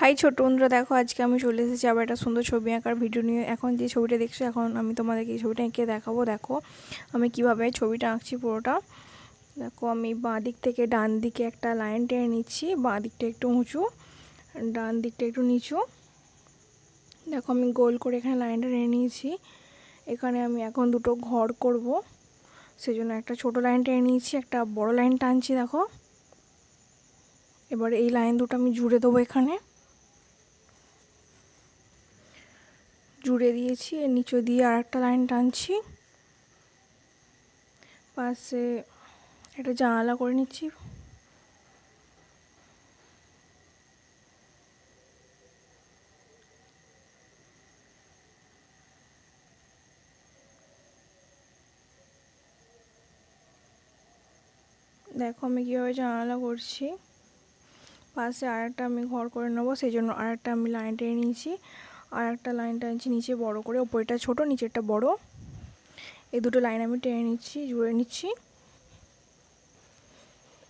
High ছোট বন্ধুরা, দেখো আজকে আমি চলে এসেছি আবার একটা সুন্দর ছবি আঁকার ভিডিও নিয়ে। এখন যে ছবিটা দেখছো, এখন আমি তোমাদেরকে এই ছবিটা এঁকে দেখাবো। দেখো আমি কিভাবে ছবিটা আঁকছি পুরোটা। দেখো আমি বাঁ দিক থেকে ডান দিকে একটা লাইন টেনে নিচ্ছি। বাঁ দিকটা একটু উঁচু, ডান দিকটা একটু নিচু। দেখো আমি গোল করে এখানে লাইনটা টেনে নিয়েছি। এখানে আমি এখন দুটো ঘর করব, সেজন্য একটা ছোট লাইন টেনে নিয়েছি, একটা বড় লাইন টানছি। দেখো এবার এই লাইন দুটো আমি জুড়ে দেবো। এখানে জুড়ে দিয়েছি, এর নিচে দিয়ে আর একটা লাইন টানছি। পাশে একটা জানালা করে নিচ্ছি। দেখো আমি কীভাবে জানালা করছি। পাশে আর একটা আমি ঘর করে নেবো, সেই জন্য আর একটা আমি লাইন টেনে নিয়েছি। আর একটা লাইন টানছি নিচে বড় করে, ওপরটা ছোট নিচেরটা বড়। এই দুটো লাইন আমি টেনে নিচ্ছি, জুড়ে নিচ্ছি।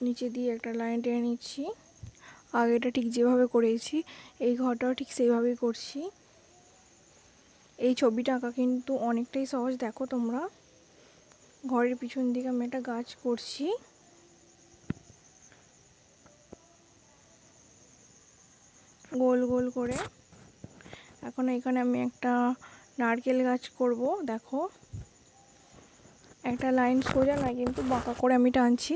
নিচে দিয়ে একটা লাইন টেনে নিচ্ছি। আগেটা ঠিক যেভাবে করেছি এই ঘরটাও ঠিক সেইভাবেই করছি। এই ছবিটা আঁকা কিন্তু অনেকটাই সহজ। দেখো তোমরা, ঘরের পিছন দিকে আমি একটা গাছ করছি। গোল গোল করে এখন এখানে আমি একটা নারকেল গাছ করব। দেখো একটা লাইন সোজা না, কিন্তু বাঁকা করে আমি টানছি।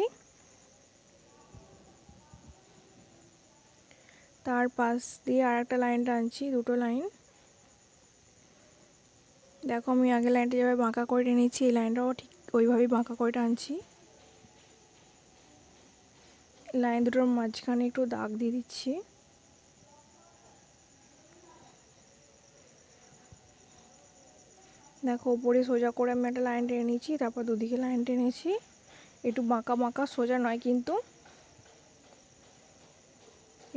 তার পাশ দিয়ে আর একটা লাইন টানছি, দুটো লাইন। দেখো আমি আগে লাইনটা যেভাবে বাঁকা করে টেনেছি, এই লাইনটাও ঠিক ওইভাবেই বাঁকা করে টানছি। লাইন দুটোর মাঝখানে একটু দাগ দিয়ে দিচ্ছি। দেখো উপরে সোজা করে আমি একটা লাইন টেনে নিয়েছি, তারপর দুদিকে লাইন টেনেছি। একটু বাঁকা বাঁকা, সোজা নয় কিন্তু,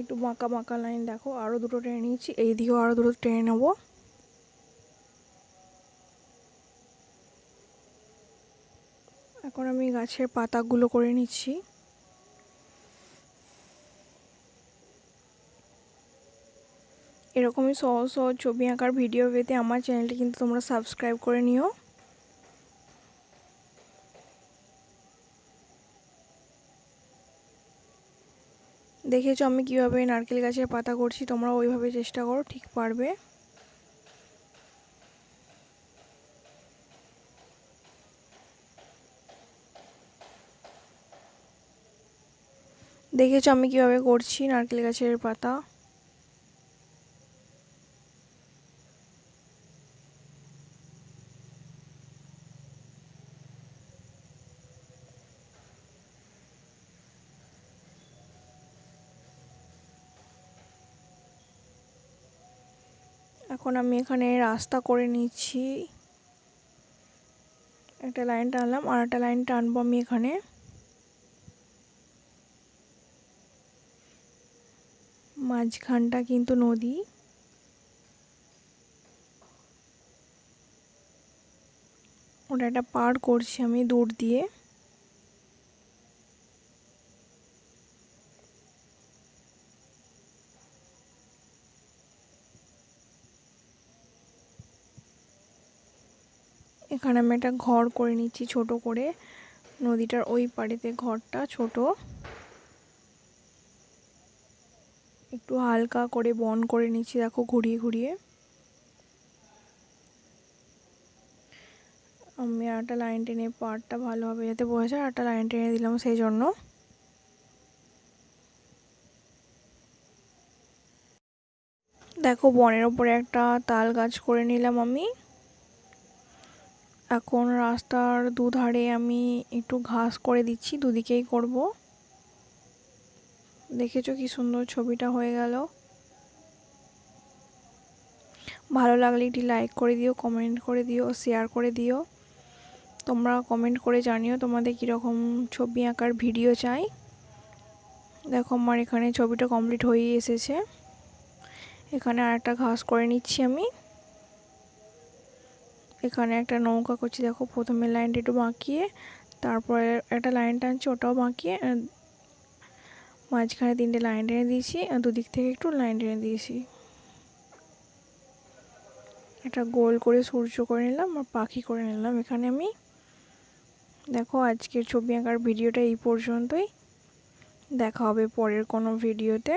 একটু বাঁকা বাঁকা লাইন। দেখো আরও দুটো টেনে নিয়েছি, এই দিকেও আরও দুটো টেনে নেবো। এখন আমি গাছের পাতাগুলো করে নিচ্ছি। এরকমই সহজ সহজ ছবি আঁকার ভিডিও পেতে আমার চ্যানেলটি কিন্তু তোমরা সাবস্ক্রাইব করে নিও। দেখেছো আমি কিভাবে নারকেল গাছের পাতা করছি, তোমরা ওইভাবে চেষ্টা করো, ঠিক পারবে। দেখেছো আমি কিভাবে করছি নারকেল গাছের পাতা। এখন আমি এখানে রাস্তা করে নিচ্ছি। একটা লাইন টানলাম, আর একটা লাইন টানবো আমি এখানে। মাঝখানটা কিন্তু নদী। ওটা একটা পার করছি আমি দূর দিয়ে। এখানে আমি একটা ঘর করে নিচ্ছি ছোট করে, নদীটার ওই পাড়েতে ঘরটা ছোট। একটু হালকা করে বন করে নিচ্ছি, দেখো ঘুরিয়ে ঘুরিয়ে। আমি আর একটা লাইন টেনে, পাড়টা ভালোভাবে যাতে বোঝা যায়, আর একটা লাইন টেনে দিলাম সেই জন্য। দেখো বনের ওপরে একটা তাল গাছ করে নিলাম আমি। এখন রাস্তার দুধারে আমি একটু ঘাস করে দিচ্ছি, দুদিকেই করব। দেখেছো কি সুন্দর ছবিটা হয়ে গেল। ভালো লাগলে একটি লাইক করে দিও, কমেন্ট করে দিও, শেয়ার করে দিও। তোমরা কমেন্ট করে জানিও তোমাদের কীরকম ছবি আঁকার ভিডিও চাই। দেখো আমার এখানে ছবিটা কমপ্লিট হয়েই এসেছে। এখানে আর একটা ঘাস করে নিচ্ছি আমি। এখানে একটা নৌকা করছি। দেখো প্রথমে লাইনটা একটু বাঁকিয়ে, তারপরে একটা লাইন টানছি, ওটাও বাঁকিয়ে, মাঝখানে 3টে লাইন টেনে দিয়েছি আর দুদিক থেকে একটু লাইন টেনে দিয়েছি। একটা গোল করে সূর্য করে নিলাম আর পাখি করে নিলাম এখানে আমি। দেখো আজকের ছবি আঁকার ভিডিওটা এই পর্যন্তই, দেখা হবে পরের কোনো ভিডিওতে।